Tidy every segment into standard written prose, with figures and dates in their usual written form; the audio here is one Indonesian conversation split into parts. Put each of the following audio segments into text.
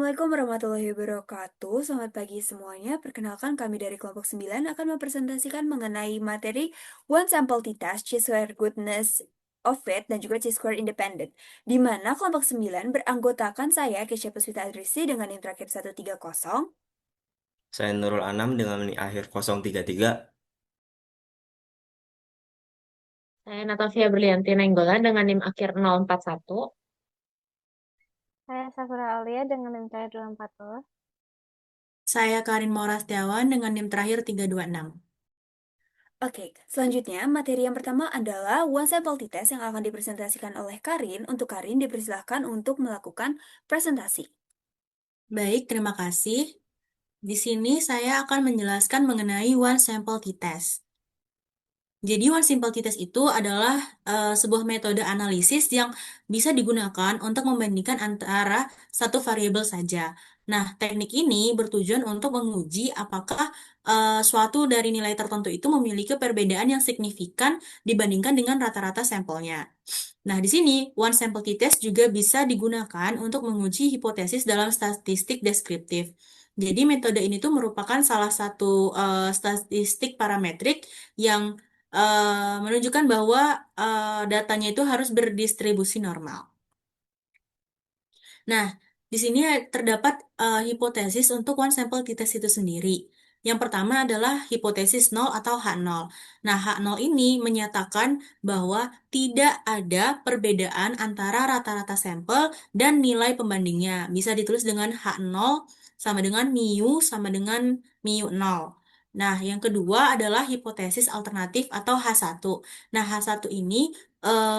Assalamualaikum warahmatullahi wabarakatuh. Selamat pagi semuanya. Perkenalkan kami dari kelompok 9 akan mempresentasikan mengenai materi One Sample T-Test, Chi-Square Goodness of It, dan juga Chi-Square Independent. Di mana kelompok 9 beranggotakan saya, Kesha Puspita Adrisi, dengan yang terakhir 130. Saya Nurul Anam dengan NIK akhir 033. Saya Natafia Berlianti Nainggolan dengan NIM akhir 041. Saya Safira Aulia dengan NIM terakhir 240. Saya Karin Maura Setiawan dengan NIM terakhir 326. Oke, selanjutnya materi yang pertama adalah One Sample T-Test yang akan dipresentasikan oleh Karin. Untuk Karin dipersilahkan untuk melakukan presentasi. Baik, terima kasih. Di sini saya akan menjelaskan mengenai One Sample T-Test. Jadi One Simple T-Test itu adalah sebuah metode analisis yang bisa digunakan untuk membandingkan antara satu variabel saja. Nah, teknik ini bertujuan untuk menguji apakah suatu dari nilai tertentu itu memiliki perbedaan yang signifikan dibandingkan dengan rata-rata sampelnya. Nah, di sini One Sample T-Test juga bisa digunakan untuk menguji hipotesis dalam statistik deskriptif. Jadi metode ini tuh merupakan salah satu statistik parametrik yang menunjukkan bahwa datanya itu harus berdistribusi normal. Nah, di sini terdapat hipotesis untuk one sample t-test itu sendiri. Yang pertama adalah hipotesis nol atau H0. Nah, H0 ini menyatakan bahwa tidak ada perbedaan antara rata-rata sampel dan nilai pembandingnya. Bisa ditulis dengan H0 sama dengan mu sama dengan mu 0. Nah, yang kedua adalah hipotesis alternatif atau H1. Nah, H1 ini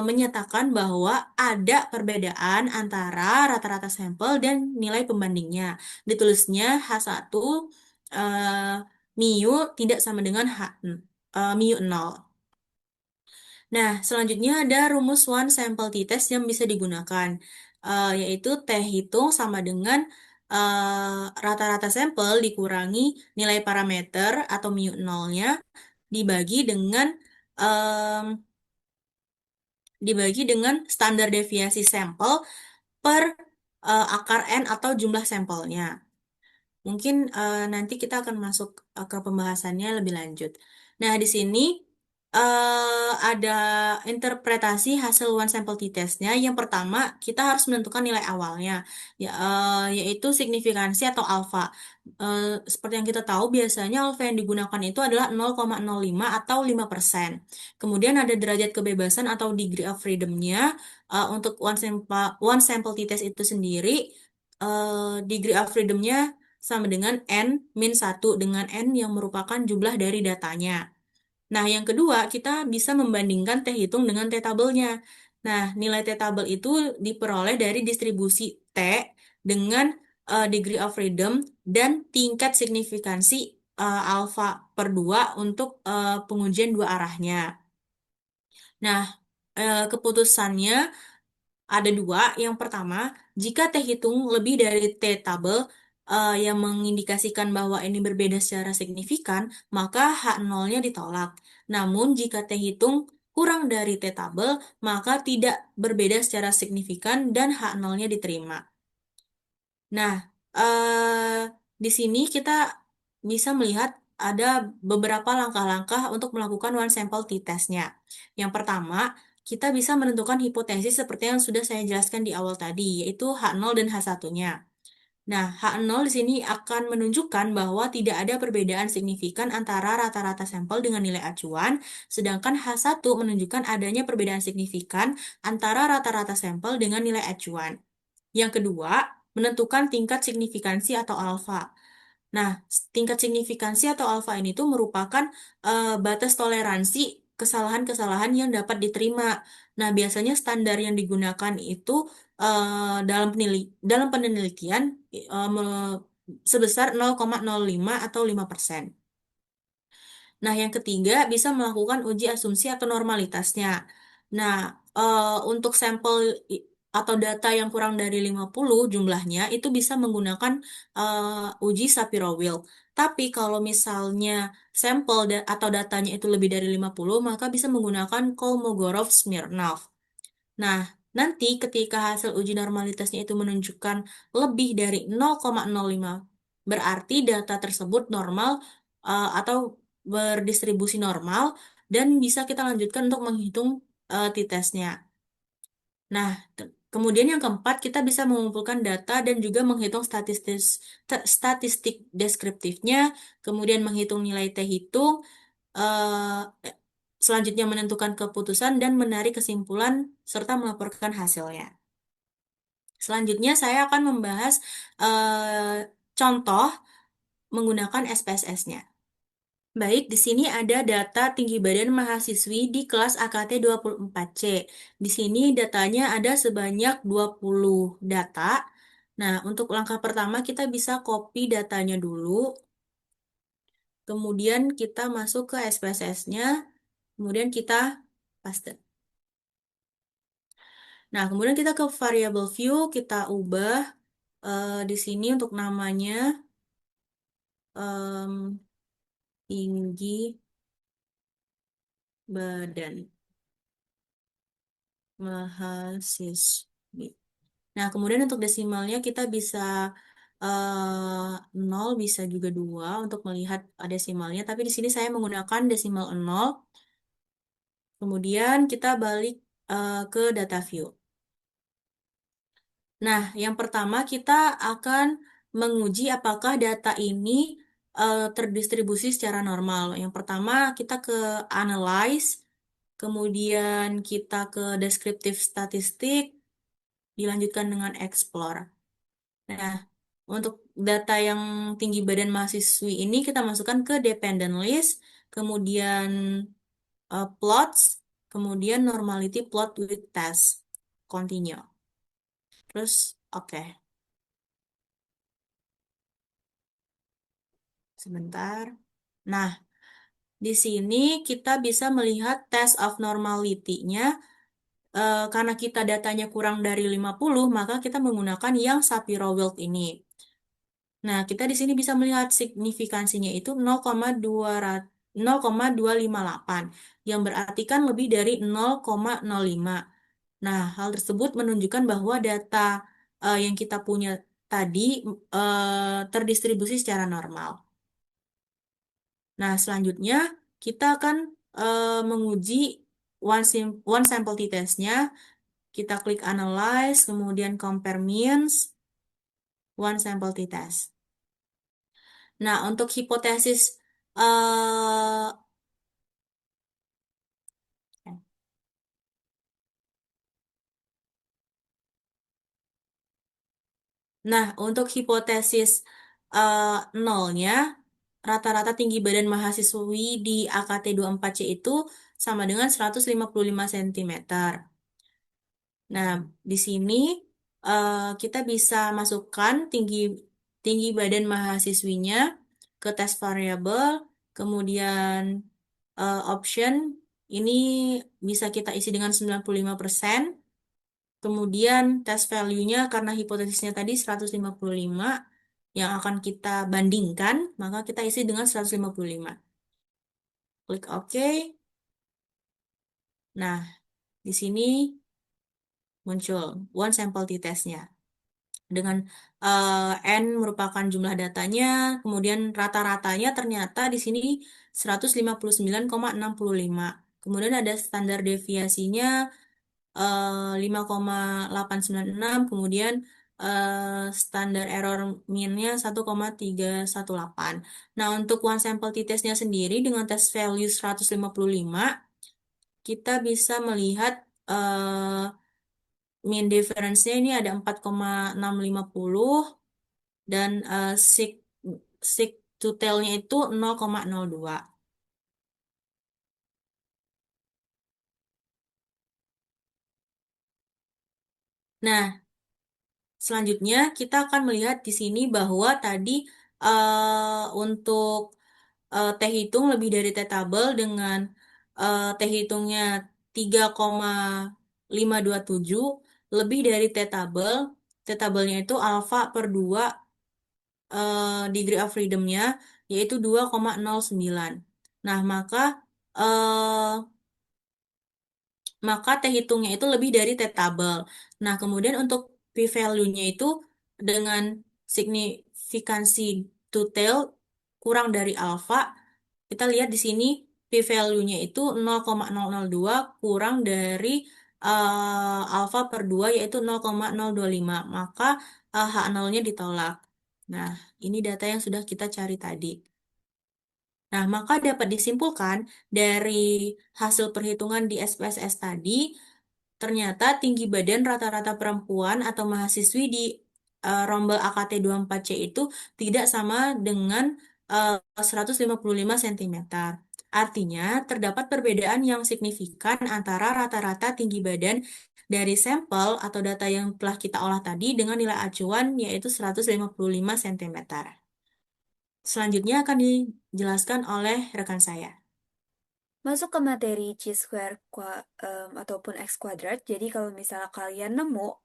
menyatakan bahwa ada perbedaan antara rata-rata sampel dan nilai pembandingnya. Ditulisnya H1 eh, mu tidak sama dengan mu 0. Nah, selanjutnya ada rumus one sample t-test yang bisa digunakan, yaitu T hitung sama dengan rata-rata sampel dikurangi nilai parameter atau mu 0-nya dibagi dengan dibagi dengan standar deviasi sampel per akar N atau jumlah sampelnya. Mungkin nanti kita akan masuk ke pembahasannya lebih lanjut. Nah, di sini ada interpretasi hasil one sample t-testnya. Yang pertama, kita harus menentukan nilai awalnya, yaitu signifikansi atau alfa. Seperti yang kita tahu, biasanya alfa yang digunakan itu adalah 0,05 atau 5%. Kemudian ada derajat kebebasan atau degree of freedom-nya. Untuk one sample t-test itu sendiri, degree of freedom-nya sama dengan N min 1 dengan N yang merupakan jumlah dari datanya. Nah, yang kedua, kita bisa membandingkan T hitung dengan T tabelnya. Nah, nilai T tabel itu diperoleh dari distribusi T dengan degree of freedom dan tingkat signifikansi alfa per 2 untuk pengujian dua arahnya. Nah, keputusannya ada dua. Yang pertama, jika T hitung lebih dari T tabel yang mengindikasikan bahwa ini berbeda secara signifikan, maka H0-nya ditolak. Namun, jika T hitung kurang dari T tabel, maka tidak berbeda secara signifikan dan H0-nya diterima. Nah, di sini kita bisa melihat ada beberapa langkah-langkah untuk melakukan one sample t-testnya. Yang pertama, kita bisa menentukan hipotesis seperti yang sudah saya jelaskan di awal tadi, yaitu H0 dan H1-nya. Nah, H0 di sini akan menunjukkan bahwa tidak ada perbedaan signifikan antara rata-rata sampel dengan nilai acuan, sedangkan H1 menunjukkan adanya perbedaan signifikan antara rata-rata sampel dengan nilai acuan. Yang kedua, menentukan tingkat signifikansi atau alfa. Nah, tingkat signifikansi atau alfa ini tuh merupakan batas toleransi kesalahan-kesalahan yang dapat diterima. Nah, biasanya standar yang digunakan itu dalam penelitian sebesar 0,05 atau 5%. Nah, yang ketiga bisa melakukan uji asumsi atau normalitasnya. Nah, untuk sampel atau data yang kurang dari 50 jumlahnya itu bisa menggunakan uji Shapiro-Wilk. Tapi kalau misalnya sampel atau datanya itu lebih dari 50, maka bisa menggunakan Kolmogorov-Smirnov. Nah, nanti ketika hasil uji normalitasnya itu menunjukkan lebih dari 0,05, berarti data tersebut normal atau berdistribusi normal dan bisa kita lanjutkan untuk menghitung t-testnya. Nah, kemudian yang keempat, kita bisa mengumpulkan data dan juga menghitung statistik deskriptifnya, kemudian menghitung nilai t-hitung, eh, selanjutnya menentukan keputusan dan menarik kesimpulan, serta melaporkan hasilnya. Selanjutnya, saya akan membahas contoh menggunakan SPSS-nya. Baik, di sini ada data tinggi badan mahasiswi di kelas AKT 24C. Di sini datanya ada sebanyak 20 data. Nah, untuk langkah pertama kita bisa copy datanya dulu. Kemudian kita masuk ke SPSS-nya. Kemudian kita paste. Nah, kemudian kita ke variable view, kita ubah di sini untuk namanya em, tinggi badan mahasiswi. Nah, kemudian untuk desimalnya kita bisa 0, bisa juga 2 untuk melihat desimalnya. Tapi di sini saya menggunakan desimal 0. Kemudian kita balik ke data view. Nah, yang pertama kita akan menguji apakah data ini terdistribusi secara normal. Yang pertama kita ke analyze, kemudian kita ke descriptive statistik, dilanjutkan dengan explore. Nah, untuk data yang tinggi badan mahasiswi ini kita masukkan ke dependent list, kemudian plots, kemudian normality plot with test. Continue. Terus, oke. Sebentar. Nah, di sini kita bisa melihat test of normality-nya. Karena kita datanya kurang dari 50, maka kita menggunakan yang Shapiro-Wilk ini. Nah, kita di sini bisa melihat signifikansinya itu 0,258, yang berarti kan lebih dari 0,05. Nah, hal tersebut menunjukkan bahwa data yang kita punya tadi terdistribusi secara normal. Nah, selanjutnya kita akan menguji one sample t-testnya. Kita klik analyze, kemudian compare means, one sample t-test. Nah, untuk hipotesis nah, untuk hipotesis nolnya, rata-rata tinggi badan mahasiswi di AKT 24C itu sama dengan 155 cm. Nah, di sini kita bisa masukkan tinggi badan mahasiswinya ke tes variabel, kemudian option ini bisa kita isi dengan 95%. Kemudian tes value-nya karena hipotesisnya tadi 155 yang akan kita bandingkan, maka kita isi dengan 155. Klik OK. Nah, di sini muncul one sample t-testnya. Dengan N merupakan jumlah datanya, kemudian rata-ratanya ternyata di sini 159,65. Kemudian ada standar deviasinya 5,896, kemudian standar error mean-nya 1,318. Nah, untuk one sample t-testnya sendiri dengan test value 155, kita bisa melihat mean difference-nya ini ada 4,650 dan sig to tail-nya itu 0,02. Nah, selanjutnya kita akan melihat di sini bahwa tadi untuk T hitung lebih dari T tabel dengan T hitungnya 3,527 lebih dari T tabel. T tabelnya itu alfa per 2 degree of freedom-nya yaitu 2,09. Nah, maka maka T hitungnya itu lebih dari T tabel. Nah, kemudian untuk p-value-nya itu dengan signifikansi two-tail kurang dari alfa, kita lihat di sini p-value-nya itu 0,002 kurang dari alfa per 2 yaitu 0,025. Maka H0-nya ditolak. Nah, ini data yang sudah kita cari tadi. Nah, maka dapat disimpulkan dari hasil perhitungan di SPSS tadi, ternyata tinggi badan rata-rata perempuan atau mahasiswi di rombel AKT 24C itu tidak sama dengan 155 cm. Artinya, terdapat perbedaan yang signifikan antara rata-rata tinggi badan dari sampel atau data yang telah kita olah tadi dengan nilai acuan yaitu 155 cm. Selanjutnya akan dijelaskan oleh rekan saya. Masuk ke materi chi-square ataupun x kuadrat. Jadi kalau misalnya kalian nemu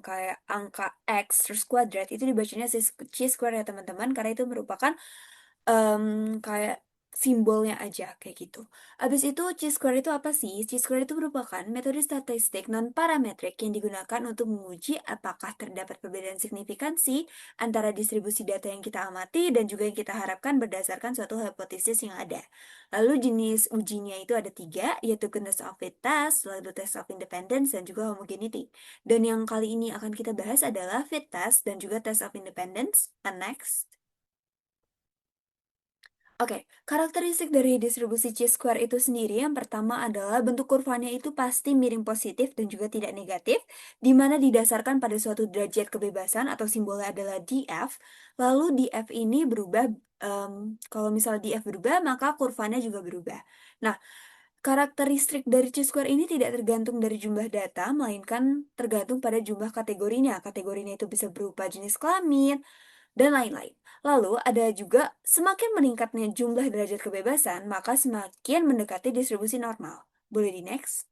kayak angka x terus kuadrat, itu dibacanya chi-square ya teman-teman, karena itu merupakan kayak simbolnya aja kayak gitu. Abis itu chi-square itu apa sih? Chi-square itu merupakan metode statistik non-parametrik yang digunakan untuk menguji apakah terdapat perbedaan signifikansi antara distribusi data yang kita amati dan juga yang kita harapkan berdasarkan suatu hipotesis yang ada. Lalu jenis ujinya itu ada 3, yaitu goodness of fit test, lalu test of independence, dan juga homogeneity. Dan yang kali ini akan kita bahas adalah fit test dan juga test of independence. And next. Oke, karakteristik dari distribusi chi-square itu sendiri yang pertama adalah bentuk kurvanya itu pasti miring positif dan juga tidak negatif, di mana didasarkan pada suatu derajat kebebasan atau simbolnya adalah df. Lalu df ini berubah, kalau misalnya df berubah, maka kurvanya juga berubah. Nah, karakteristik dari chi-square ini tidak tergantung dari jumlah data, melainkan tergantung pada jumlah kategorinya. Kategorinya itu bisa berupa jenis kelamin, dan lain-lain. Lalu ada juga semakin meningkatnya jumlah derajat kebebasan, maka semakin mendekati distribusi normal. Boleh di next?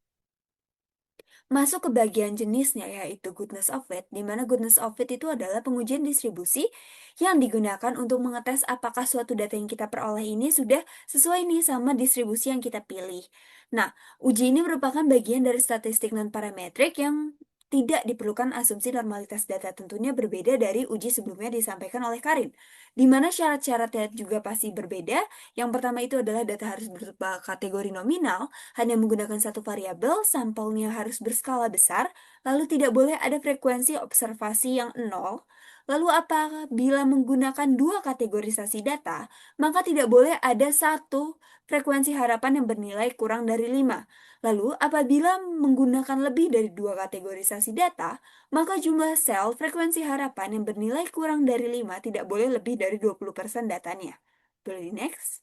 Masuk ke bagian jenisnya yaitu goodness of fit, di mana goodness of fit itu adalah pengujian distribusi yang digunakan untuk mengetes apakah suatu data yang kita peroleh ini sudah sesuai nih sama distribusi yang kita pilih. Nah, uji ini merupakan bagian dari statistik non-parametrik yang tidak diperlukan asumsi normalitas data, tentunya berbeda dari uji sebelumnya disampaikan oleh Karin, di mana syarat-syaratnya juga pasti berbeda. Yang pertama itu adalah data harus berupa kategori nominal, hanya menggunakan satu variabel, sampelnya harus berskala besar, lalu tidak boleh ada frekuensi observasi yang 0. Lalu apabila menggunakan 2 kategorisasi data, maka tidak boleh ada satu frekuensi harapan yang bernilai kurang dari 5. Lalu apabila menggunakan lebih dari 2 kategorisasi data, maka jumlah sel frekuensi harapan yang bernilai kurang dari 5 tidak boleh lebih dari 20% datanya. Boleh di next?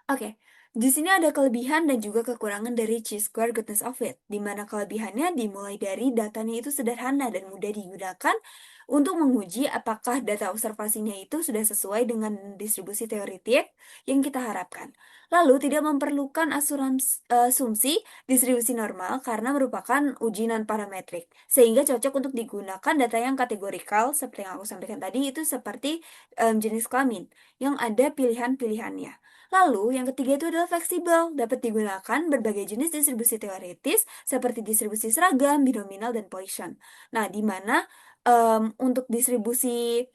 Oke, di sini ada kelebihan dan juga kekurangan dari chi-square goodness of fit, di mana kelebihannya dimulai dari datanya itu sederhana dan mudah digunakan untuk menguji apakah data observasinya itu sudah sesuai dengan distribusi teoretik yang kita harapkan. Lalu tidak memerlukan asumsi distribusi normal karena merupakan uji non-parametrik, sehingga cocok untuk digunakan data yang kategorikal seperti yang aku sampaikan tadi, itu seperti jenis kelamin yang ada pilihan-pilihannya. Lalu, yang ketiga itu adalah fleksibel, dapat digunakan berbagai jenis distribusi teoritis seperti distribusi seragam, binominal, dan Poisson. Nah, di mana untuk distribusi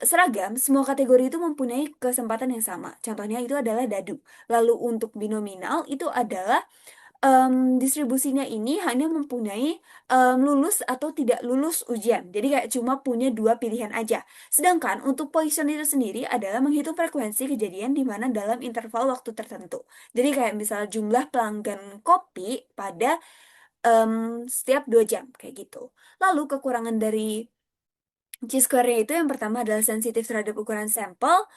seragam, semua kategori itu mempunyai kesempatan yang sama. Contohnya itu adalah dadu. Lalu untuk binominal itu adalah distribusinya ini hanya mempunyai lulus atau tidak lulus ujian. Jadi kayak cuma punya 2 pilihan aja. Sedangkan untuk Poisson itu sendiri adalah menghitung frekuensi kejadian di mana dalam interval waktu tertentu. Jadi kayak misalnya jumlah pelanggan kopi pada setiap 2 jam kayak gitu. Lalu kekurangan dari chi-square-nya itu yang pertama adalah sensitif terhadap ukuran sampel.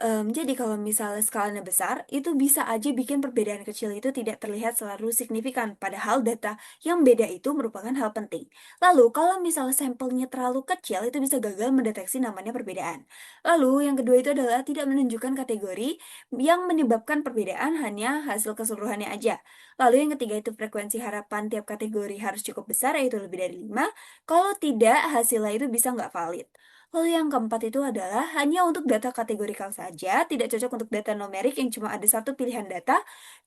Jadi kalau misalnya skalanya besar, itu bisa aja bikin perbedaan kecil itu tidak terlihat selalu signifikan, padahal data yang beda itu merupakan hal penting. Lalu kalau misalnya sampelnya terlalu kecil, itu bisa gagal mendeteksi namanya perbedaan. Lalu yang kedua itu adalah tidak menunjukkan kategori yang menyebabkan perbedaan, hanya hasil keseluruhannya aja. Lalu yang ketiga itu frekuensi harapan tiap kategori harus cukup besar, yaitu lebih dari 5. Kalau tidak, hasilnya itu bisa nggak valid. Lalu yang keempat itu adalah hanya untuk data kategorikal saja, tidak cocok untuk data numerik yang cuma ada satu pilihan data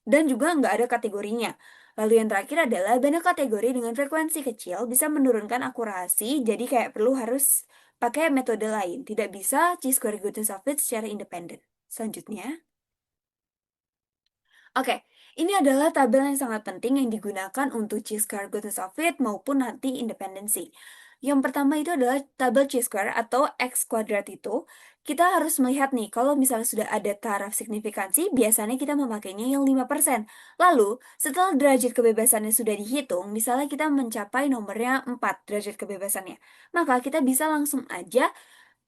dan juga nggak ada kategorinya. Lalu yang terakhir adalah banyak kategori dengan frekuensi kecil bisa menurunkan akurasi, jadi kayak perlu harus pakai metode lain, tidak bisa chi-square goodness of fit secara independen. Selanjutnya. Oke, ini adalah tabel yang sangat penting yang digunakan untuk chi-square goodness of fit maupun nanti independensi. Yang pertama itu adalah tabel chi-square atau x kuadrat itu. Kita harus melihat nih, kalau misalnya sudah ada taraf signifikansi, biasanya kita memakainya yang 5%. Lalu, setelah derajat kebebasannya sudah dihitung, misalnya kita mencapai nomornya 4 derajat kebebasannya, maka kita bisa langsung aja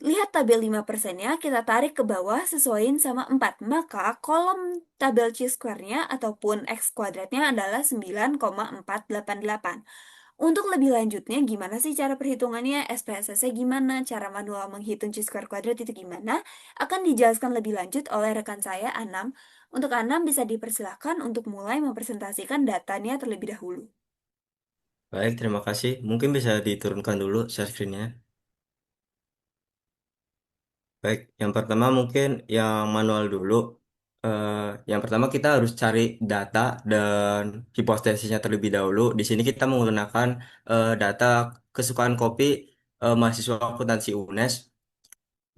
lihat tabel 5%-nya, kita tarik ke bawah sesuaiin sama 4. Maka kolom tabel chi-square-nya ataupun x kuadratnya adalah 9,488. Untuk lebih lanjutnya, gimana sih cara perhitungannya? SPSS-nya gimana? Cara manual menghitung chi-square kuadrat itu gimana? Akan dijelaskan lebih lanjut oleh rekan saya, Anam. Untuk Anam bisa dipersilahkan untuk mulai mempresentasikan datanya terlebih dahulu. Baik, terima kasih. Mungkin bisa diturunkan dulu share screen-nya. Baik, yang pertama mungkin yang manual dulu. Eh, yang pertama kita harus cari data dan hipotesisnya terlebih dahulu. Di sini kita menggunakan data kesukaan kopi mahasiswa akuntansi UNES.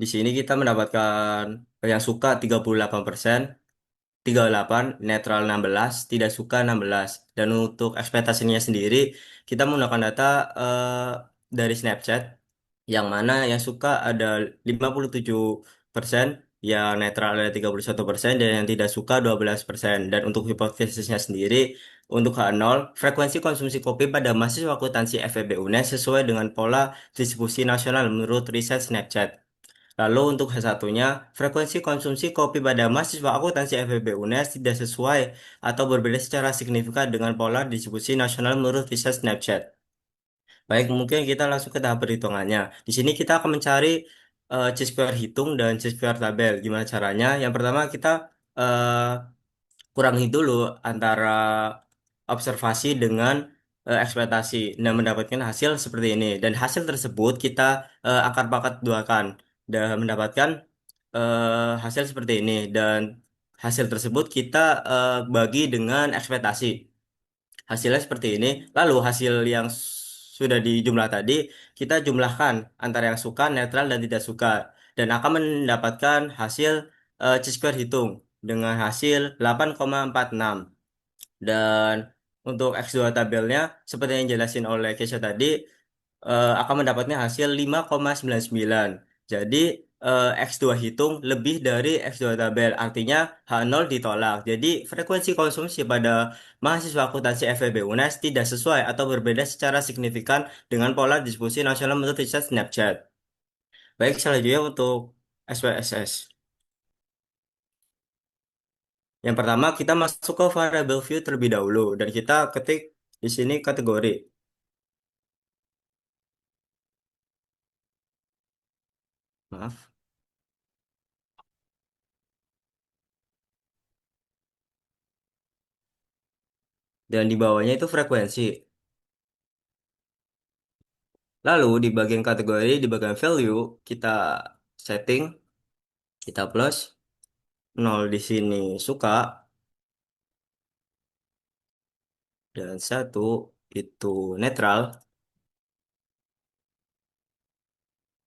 Di sini kita mendapatkan yang suka 38%, 38, netral 16, tidak suka 16. Dan untuk ekspektasinya sendiri, kita menggunakan data dari Snapchat, yang mana yang suka ada 57%, yang netral ada 31%, dan yang tidak suka 12%. Dan untuk hipotesisnya sendiri, untuk H0, frekuensi konsumsi kopi pada mahasiswa akuntansi FEB UNES sesuai dengan pola distribusi nasional menurut riset Snapchat. Lalu untuk H1-nya, frekuensi konsumsi kopi pada mahasiswa akuntansi FEB UNES tidak sesuai atau berbeda secara signifikan dengan pola distribusi nasional menurut riset Snapchat. Baik, mungkin kita langsung ke tahap perhitungannya. Di sini kita akan mencari chi-square hitung dan chi-square tabel. Gimana caranya? Yang pertama kita eh, kurangi dulu antara observasi dengan ekspektasi dan mendapatkan hasil seperti ini. Dan hasil tersebut kita akar pakat duakan dan mendapatkan hasil seperti ini. Dan hasil tersebut kita bagi dengan ekspektasi. Hasilnya seperti ini. Lalu hasil yang sudah dijumlah tadi kita jumlahkan antara yang suka, netral, dan tidak suka. Dan akan mendapatkan hasil chi-square hitung dengan hasil 8,46. Dan untuk X2 tabelnya, seperti yang jelasin oleh Kesha tadi, akan mendapatnya hasil 5,99. Jadi X2 hitung lebih dari X2 tabel, artinya H0 ditolak. Jadi frekuensi konsumsi pada mahasiswa akuntansi FEB UNES tidak sesuai atau berbeda secara signifikan dengan pola distribusi nasional menurut riset Snapchat. Baik, selanjutnya untuk SPSS. Yang pertama, kita masuk ke variable view terlebih dahulu dan kita ketik di sini kategori. Maaf. Dan di bawahnya itu frekuensi. Lalu di bagian kategori, di bagian value, kita setting, kita plus, 0 di sini suka, dan 1 itu netral,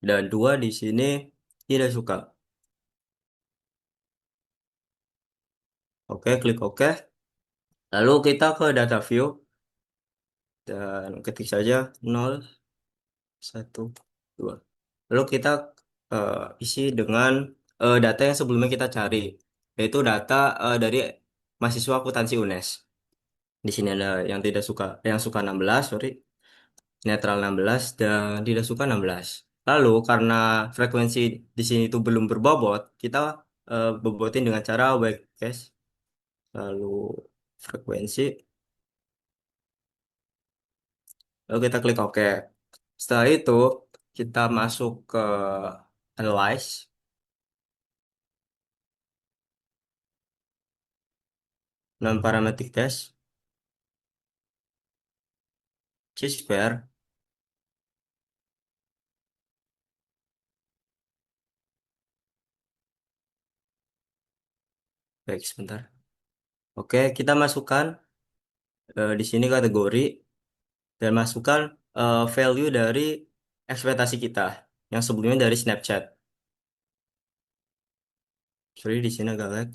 dan 2 di sini tidak suka. Oke, klik OK. Lalu kita ke data view, dan ketik saja 0, 1, 2. Lalu kita isi dengan data yang sebelumnya kita cari, yaitu data dari mahasiswa akuntansi UNES. Di sini ada yang tidak suka, yang suka 16, sorry, netral 16 dan tidak suka 16. Lalu karena frekuensi di sini itu belum berbobot, kita bobotin dengan cara white case. Lalu frekuensi, lalu kita klik OK. Setelah itu kita masuk ke analyze, non parametric test, chi-square, Baik, sebentar. Oke, kita masukkan di sini kategori dan masukkan value dari ekspektasi kita yang sebelumnya dari Snapchat. Sorry, di sini agak lag.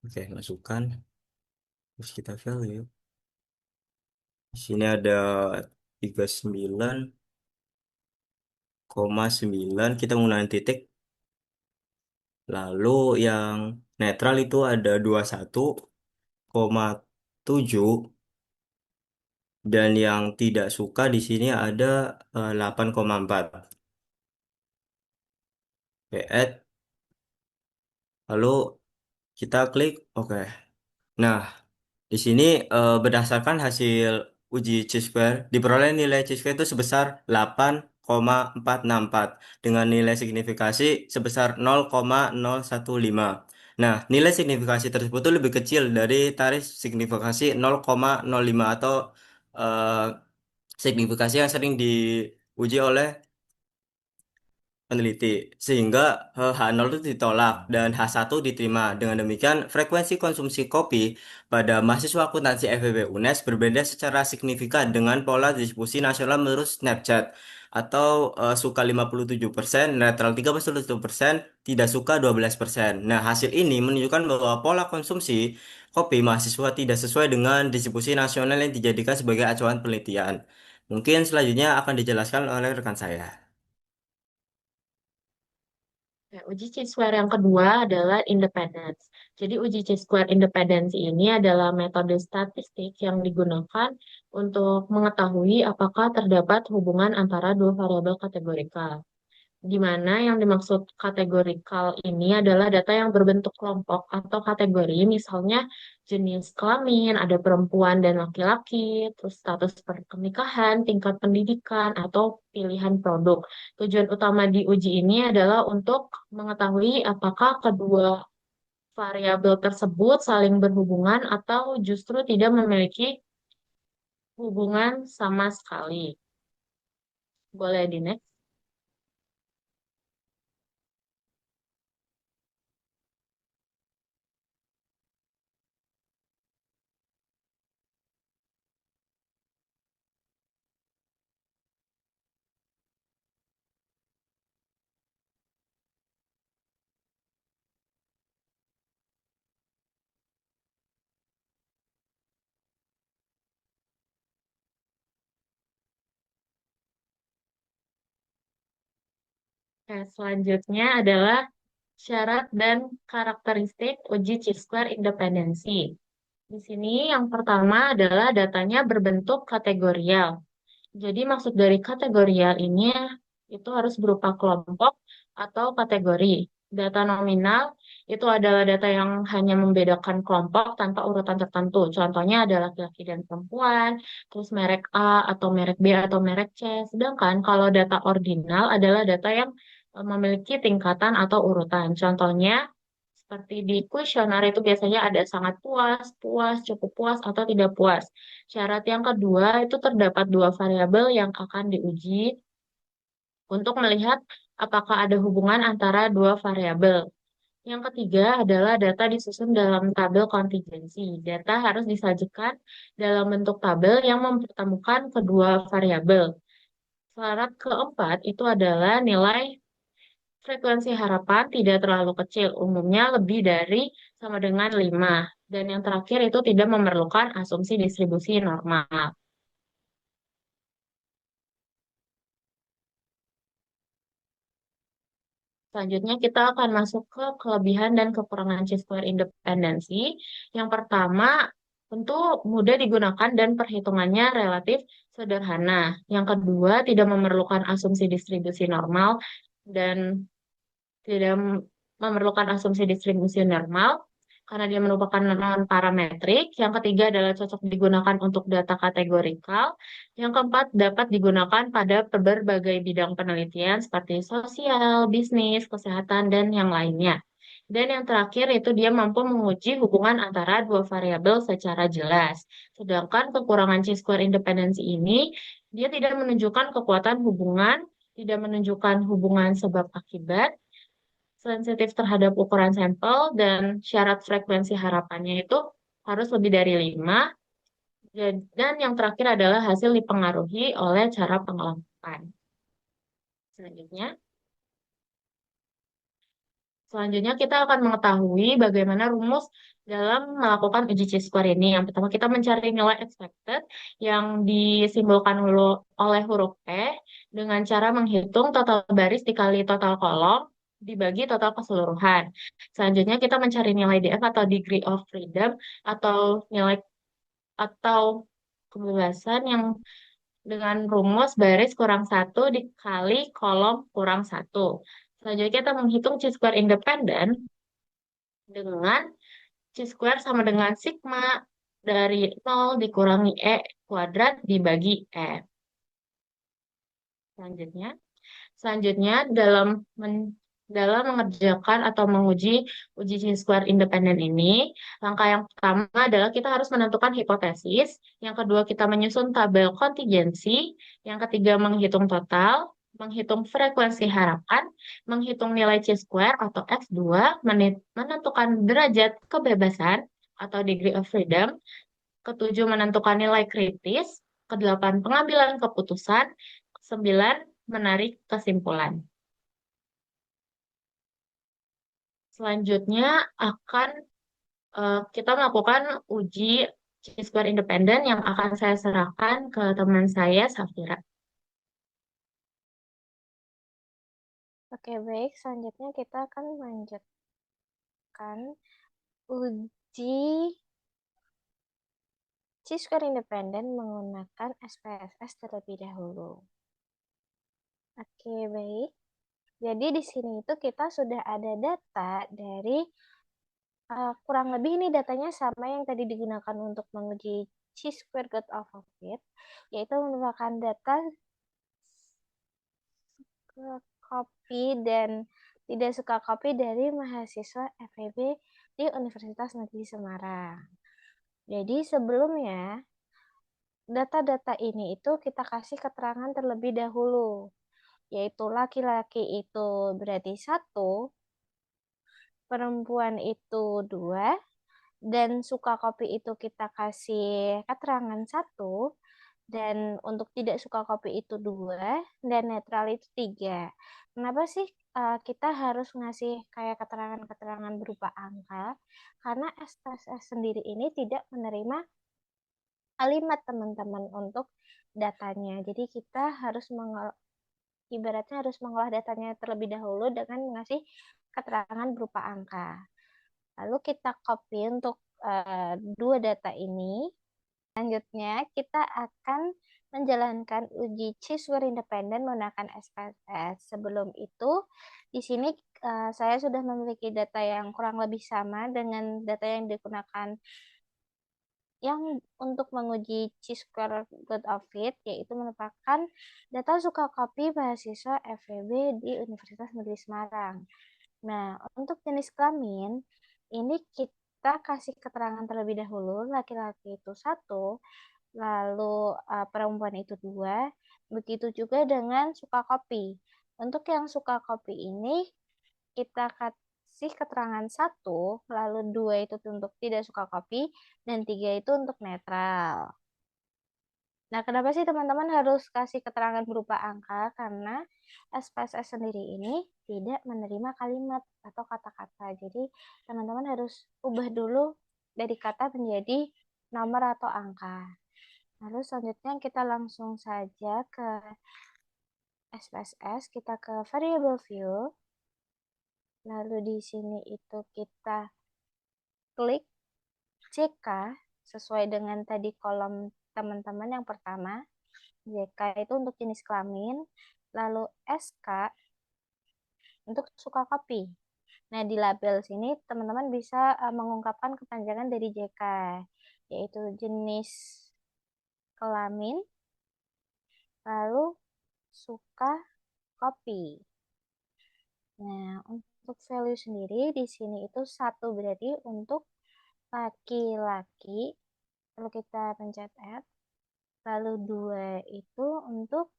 Oke, masukkan. Terus kita value. Di sini ada 39,9. Kita menggunakan titik. Lalu yang netral itu ada 21,7 dan yang tidak suka di sini ada 8,4. Oke, add. Lalu kita klik oke. Nah, di sini berdasarkan hasil uji Chi-square, diperoleh nilai Chi-square itu sebesar 8,464 dengan nilai signifikasi sebesar 0,015. Nah, nilai signifikasi tersebut itu lebih kecil dari tarif signifikasi 0,05 atau eh, signifikasi yang sering diuji oleh peneliti sehingga H0 itu ditolak dan H1 diterima. Dengan demikian, frekuensi konsumsi kopi pada mahasiswa akuntansi FEB UNES berbeda secara signifikan dengan pola distribusi nasional menurut Snapchat atau suka 57%, netral 37%, tidak suka 12%. Nah, hasil ini menunjukkan bahwa pola konsumsi kopi mahasiswa tidak sesuai dengan distribusi nasional yang dijadikan sebagai acuan penelitian. Mungkin selanjutnya akan dijelaskan oleh rekan saya. Nah, uji Chi-square yang kedua adalah independence. Jadi uji Chi-square independence ini adalah metode statistik yang digunakan untuk mengetahui apakah terdapat hubungan antara dua variabel kategorikal. Di mana yang dimaksud kategorikal ini adalah data yang berbentuk kelompok atau kategori, misalnya jenis kelamin, ada perempuan dan laki-laki, terus status pernikahan, tingkat pendidikan, atau pilihan produk. Tujuan utama di uji ini adalah untuk mengetahui apakah kedua variabel tersebut saling berhubungan atau justru tidak memiliki hubungan sama sekali. Boleh di next. Oke, selanjutnya adalah syarat dan karakteristik uji Chi-square independensi. Di sini yang pertama adalah datanya berbentuk kategorial. Jadi maksud dari kategorial ini itu harus berupa kelompok atau kategori. Data nominal itu adalah data yang hanya membedakan kelompok tanpa urutan tertentu. Contohnya adalah laki-laki dan perempuan, terus merek A atau merek B atau merek C. Sedangkan kalau data ordinal adalah data yang memiliki tingkatan atau urutan. Contohnya seperti di kuesioner itu biasanya ada sangat puas, puas, cukup puas, atau tidak puas. Syarat yang kedua itu terdapat dua variabel yang akan diuji untuk melihat apakah ada hubungan antara dua variabel. Yang ketiga adalah data disusun dalam tabel kontingensi. Data harus disajikan dalam bentuk tabel yang mempertemukan kedua variabel. Syarat keempat itu adalah nilai frekuensi harapan tidak terlalu kecil, umumnya lebih dari sama dengan 5. Dan yang terakhir itu tidak memerlukan asumsi distribusi normal. Selanjutnya kita akan masuk ke kelebihan dan kekurangan Chi-square independensi. Yang pertama, tentu mudah digunakan dan perhitungannya relatif sederhana. Yang kedua, tidak memerlukan asumsi distribusi normal dan tidak memerlukan asumsi distribusi normal karena dia merupakan non-parametrik. Yang ketiga adalah cocok digunakan untuk data kategorikal. Yang keempat dapat digunakan pada berbagai bidang penelitian seperti sosial, bisnis, kesehatan, dan yang lainnya. Dan yang terakhir itu dia mampu menguji hubungan antara dua variabel secara jelas. Sedangkan kekurangan chi-square independensi ini, dia tidak menunjukkan kekuatan hubungan, tidak menunjukkan hubungan sebab akibat, sensitif terhadap ukuran sampel, dan syarat frekuensi harapannya itu harus lebih dari 5. Dan yang terakhir adalah hasil dipengaruhi oleh cara pengelompokan. Selanjutnya. Selanjutnya kita akan mengetahui bagaimana rumus dalam melakukan uji chi-square ini. Yang pertama kita mencari nilai expected yang disimbolkan oleh huruf P dengan cara menghitung total baris dikali total kolom dibagi total keseluruhan. Selanjutnya kita mencari nilai DF atau degree of freedom atau nilai atau kebebasan yang dengan rumus baris kurang 1 dikali kolom kurang 1. Selanjutnya kita menghitung chi-square independen dengan chi-square sama dengan sigma dari 0 dikurangi E kuadrat dibagi E. Selanjutnya dalam mengerjakan atau menguji uji chi-square independen ini, langkah yang pertama adalah kita harus menentukan hipotesis, yang kedua kita menyusun tabel kontingensi, yang ketiga menghitung total, menghitung frekuensi harapan, menghitung nilai chi-square atau X2, menentukan derajat kebebasan atau degree of freedom, ketujuh menentukan nilai kritis, kedelapan pengambilan keputusan, sembilan menarik kesimpulan. Selanjutnya akan kita melakukan uji chi-square independen yang akan saya serahkan ke teman saya, Safira. Oke, baik. Selanjutnya kita akan melanjutkan uji chi-square independen menggunakan SPSS terlebih dahulu. Oke, baik. Jadi di sini itu kita sudah ada data dari kurang lebih ini datanya sama yang tadi digunakan untuk menguji chi-square good of it, yaitu merupakan data copy dan tidak suka copy dari mahasiswa FEB di Universitas Negeri Semarang. Jadi sebelumnya data-data ini itu kita kasih keterangan terlebih dahulu, yaitu laki-laki itu berarti 1, perempuan itu 2, dan suka kopi itu kita kasih keterangan 1, dan untuk tidak suka kopi itu 2, dan netral itu 3. Kenapa sih kita harus ngasih kayak keterangan-keterangan berupa angka? Karena SPSS sendiri ini tidak menerima kalimat teman-teman untuk datanya. Jadi kita harus ibaratnya harus mengolah datanya terlebih dahulu dengan mengasih keterangan berupa angka. Lalu kita copy untuk dua data ini. Selanjutnya kita akan menjalankan uji chi-square independen menggunakan SPSS. Sebelum itu, di sini saya sudah memiliki data yang kurang lebih sama dengan data yang digunakan yang untuk menguji chi-square good of it, yaitu merupakan data suka kopi mahasiswa FEB di Universitas Negeri Semarang. Nah, untuk jenis kelamin, ini kita kasih keterangan terlebih dahulu, laki-laki itu 1, lalu perempuan itu 2, begitu juga dengan suka kopi. Untuk yang suka kopi ini, kita kasih keterangan 1, lalu 2 itu untuk tidak suka kopi, dan 3 itu untuk netral. Nah, kenapa sih teman-teman harus kasih keterangan berupa angka? Karena SPSS sendiri ini tidak menerima kalimat atau kata-kata. Jadi, teman-teman harus ubah dulu dari kata menjadi nomor atau angka. Lalu selanjutnya kita langsung saja ke SPSS, kita ke variable view. Lalu di sini itu kita klik JK sesuai dengan tadi kolom teman-teman yang pertama. JK itu untuk jenis kelamin, lalu SK untuk suka kopi. Nah, di label sini teman-teman bisa mengungkapkan kepanjangan dari JK, yaitu jenis kelamin, lalu suka kopi. Nah, Untuk value sendiri di sini itu 1 berarti untuk laki-laki, lalu kita pencet add, lalu 2 itu untuk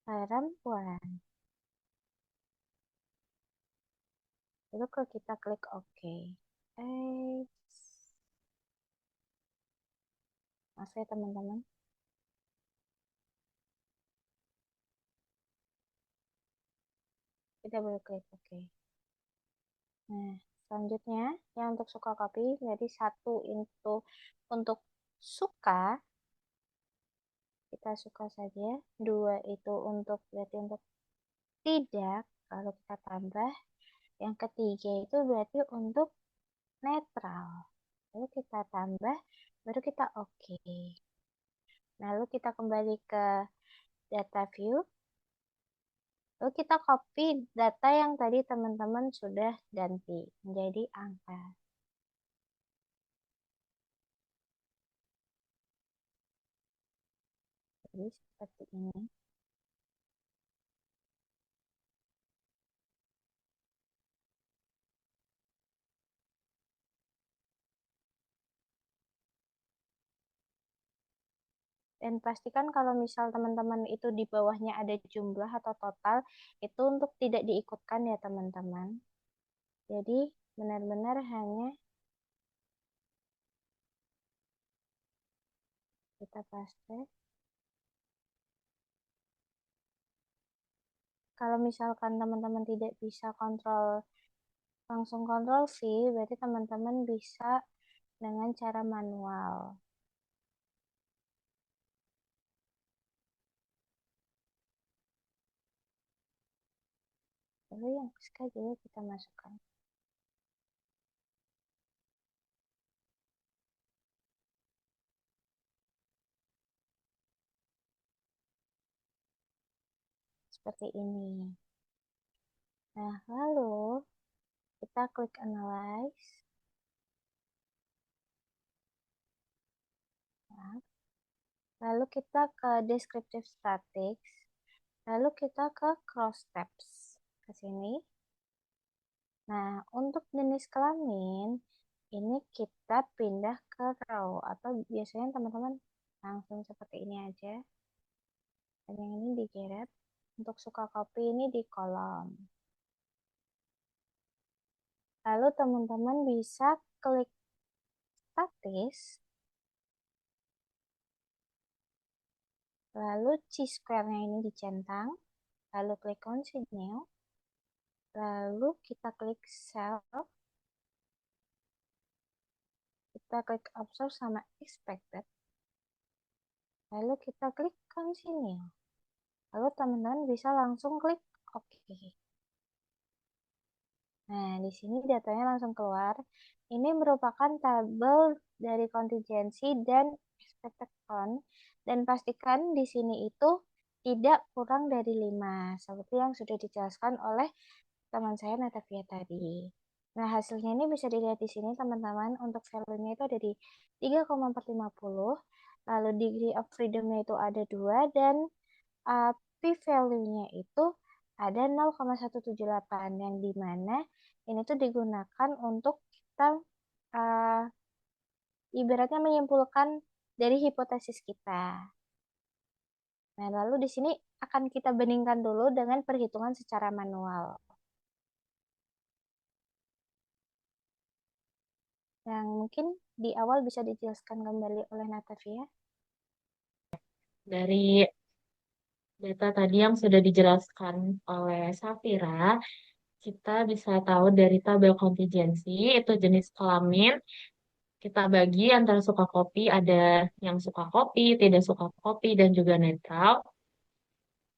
perempuan. Lalu kita klik OK. Maaf ya teman-teman. Kita boleh klik OK. Nah, selanjutnya yang untuk suka copy, jadi 1 itu untuk suka, kita suka saja. 2 itu untuk berarti untuk tidak, lalu kita tambah. Yang ketiga itu berarti untuk netral. Lalu kita tambah, baru kita OK. Lalu kita kembali ke data view. Lalu kita copy data yang tadi teman-teman sudah ganti menjadi angka. Jadi seperti ini. Dan pastikan kalau misal teman-teman itu di bawahnya ada jumlah atau total, itu untuk tidak diikutkan ya teman-teman. Jadi benar-benar hanya kita paste. Kalau misalkan teman-teman tidak bisa langsung kontrol V, berarti teman-teman bisa dengan cara manual. Lalu yang SK juga kita masukkan. Seperti ini. Nah, lalu kita klik Analyze. Nah, lalu kita ke Descriptive Statics. Lalu kita ke Cross Steps. Ke sini. Nah, untuk jenis kelamin, ini kita pindah ke row. Atau biasanya teman-teman langsung seperti ini aja. Dan yang ini digeret. Untuk suka copy ini di kolom. Lalu teman-teman bisa klik statis. Lalu chi-square-nya ini dicentang. Lalu klik continue. Lalu kita klik cell. Kita klik observe sama expected. Lalu kita klik continue. Lalu teman-teman bisa langsung klik OK. Nah, di sini datanya langsung keluar. Ini merupakan tabel dari kontingensi dan expected count. Dan pastikan di sini itu tidak kurang dari 5. Seperti yang sudah dijelaskan oleh teman saya Natavia tadi. Nah, hasilnya ini bisa dilihat di sini teman-teman. Untuk value-nya itu ada di 3,450. Lalu degree of freedom-nya itu ada 2. Dan p-value-nya itu ada 0,178 yang dimana ini tuh digunakan untuk kita ibaratnya menyimpulkan dari hipotesis kita. Nah, lalu di sini akan kita bandingkan dulu dengan perhitungan secara manual. Yang mungkin di awal bisa dijelaskan kembali oleh Natavia. Dari data tadi yang sudah dijelaskan oleh Safira, kita bisa tahu dari tabel kontingensi, itu jenis kelamin, kita bagi antara suka kopi, ada yang suka kopi, tidak suka kopi, dan juga netral.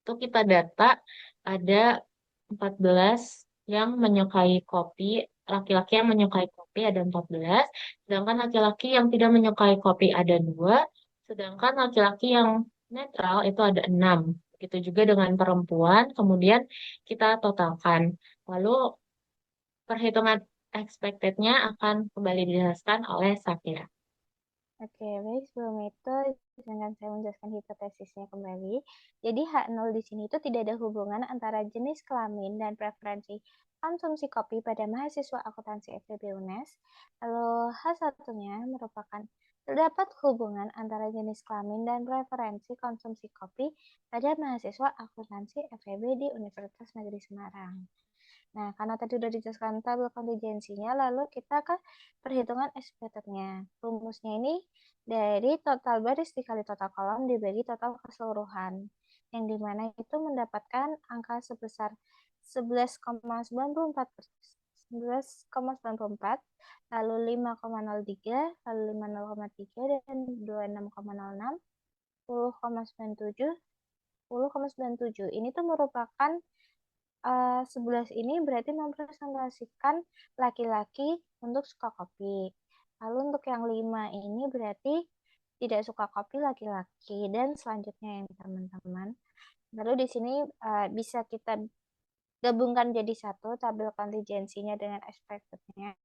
Itu kita data ada 14 yang menyukai kopi, laki-laki yang menyukai kopi ada 14, sedangkan laki-laki yang tidak menyukai kopi ada 2, sedangkan laki-laki yang netral itu ada 6. Begitu juga dengan perempuan, kemudian kita totalkan. Lalu perhitungan expected-nya akan kembali dijelaskan oleh Safira. Oke, baik. Sebelum itu, izinkan saya menjelaskan hipotesisnya kembali. Jadi, H0 di sini itu tidak ada hubungan antara jenis kelamin dan preferensi konsumsi kopi pada mahasiswa akuntansi FEB UNES. Lalu, H1-nya merupakan terdapat hubungan antara jenis kelamin dan preferensi konsumsi kopi pada mahasiswa akuntansi FEB di Universitas Negeri Semarang. Nah, karena tadi udah dijelaskan tabel kontingensinya, lalu kita ke perhitungan expected-nya. Rumusnya ini dari total baris dikali total kolom dibagi total keseluruhan, yang dimana itu mendapatkan angka sebesar 11,94 11,94, lalu 5,03, lalu 50,3, dan 26,06, 10,97, 10,97. Ini tuh merupakan 11 ini berarti mempresentasikan laki-laki untuk suka kopi. Lalu untuk yang 5 ini berarti tidak suka kopi laki-laki, dan selanjutnya yang teman-teman. Lalu di sini bisa kita gabungkan jadi satu tabel kontingensinya dengan expected-nya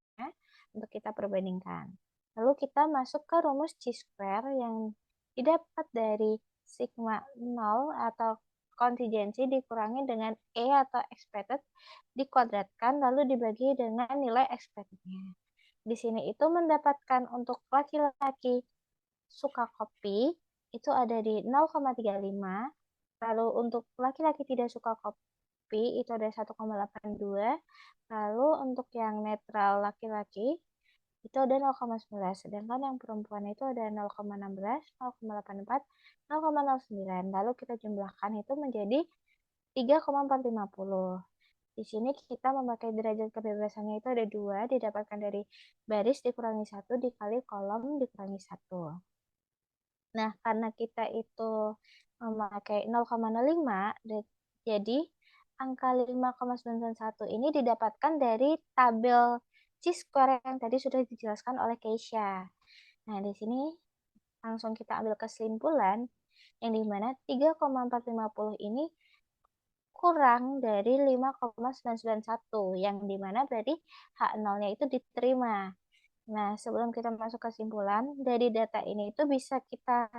untuk kita perbandingkan. Lalu kita masuk ke rumus chi-square yang didapat dari sigma 0 atau kontingensi dikurangi dengan E atau expected dikuadratkan lalu dibagi dengan nilai expected-nya. Di sini itu mendapatkan untuk laki-laki suka kopi itu ada di 0,35, lalu untuk laki-laki tidak suka kopi itu ada 1,82, lalu untuk yang netral laki-laki itu ada 0,11, sedangkan yang perempuan itu ada 0,16, 0,84, 0,09. Lalu kita jumlahkan itu menjadi 3,450. Di sini kita memakai derajat kebebasannya itu ada 2, didapatkan dari baris dikurangi 1 dikali kolom dikurangi 1. Nah, karena kita itu memakai 0,05, jadi angka 5,91 ini didapatkan dari tabel chi-square yang tadi sudah dijelaskan oleh Keisha. Nah, di sini langsung kita ambil kesimpulan yang dimana 3,450 ini kurang dari 5,991 yang dimana berarti H0-nya itu diterima. Nah, sebelum kita masuk kesimpulan, dari data ini itu bisa kita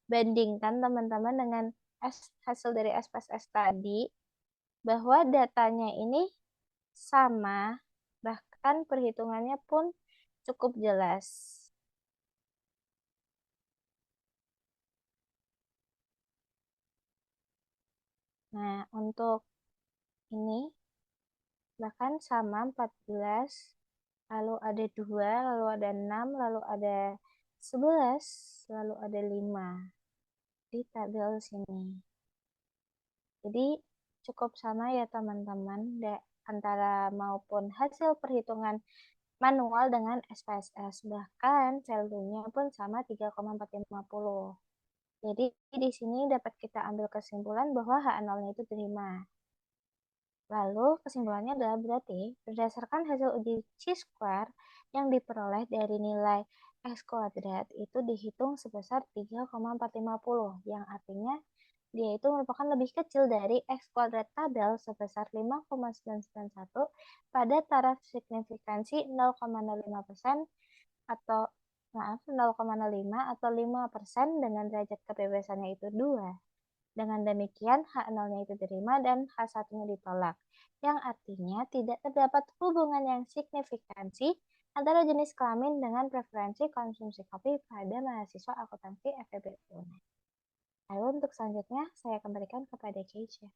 bandingkan teman-teman dengan hasil dari SPSS tadi, bahwa datanya ini sama, bahkan perhitungannya pun cukup jelas. Nah, untuk ini bahkan sama 14, lalu ada 2, lalu ada 6, lalu ada 11, lalu ada 5 di tabel sini. Jadi cukup sama ya teman-teman, antara maupun hasil perhitungan manual dengan SPSS. Bahkan value-nya pun sama 3,450. Jadi di sini dapat kita ambil kesimpulan bahwa H0-nya itu terima. Lalu kesimpulannya adalah berarti berdasarkan hasil uji chi-square yang diperoleh dari nilai X kuadrat itu dihitung sebesar 3,450, yang artinya dia itu merupakan lebih kecil dari X kuadrat tabel sebesar 5,991 pada taraf signifikansi 0,05% atau 0,05 atau 5% dengan derajat kebebasannya itu 2. Dengan demikian, H0-nya itu diterima dan H1-nya ditolak, yang artinya tidak terdapat hubungan yang signifikansi antara jenis kelamin dengan preferensi konsumsi kopi pada mahasiswa akuntansi FEB UNES. Lalu untuk selanjutnya, saya kembalikan kepada Keisha.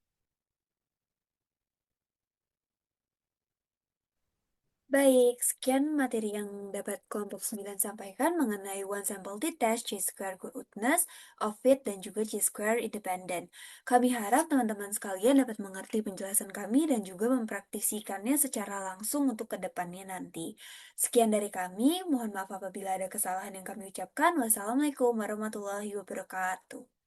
Baik, sekian materi yang dapat kelompok 9 sampaikan mengenai one sample t-test, chi-square goodness, of it, dan juga chi-square independent. Kami harap teman-teman sekalian dapat mengerti penjelasan kami dan juga mempraktisikannya secara langsung untuk kedepannya nanti. Sekian dari kami, mohon maaf apabila ada kesalahan yang kami ucapkan. Wassalamualaikum warahmatullahi wabarakatuh.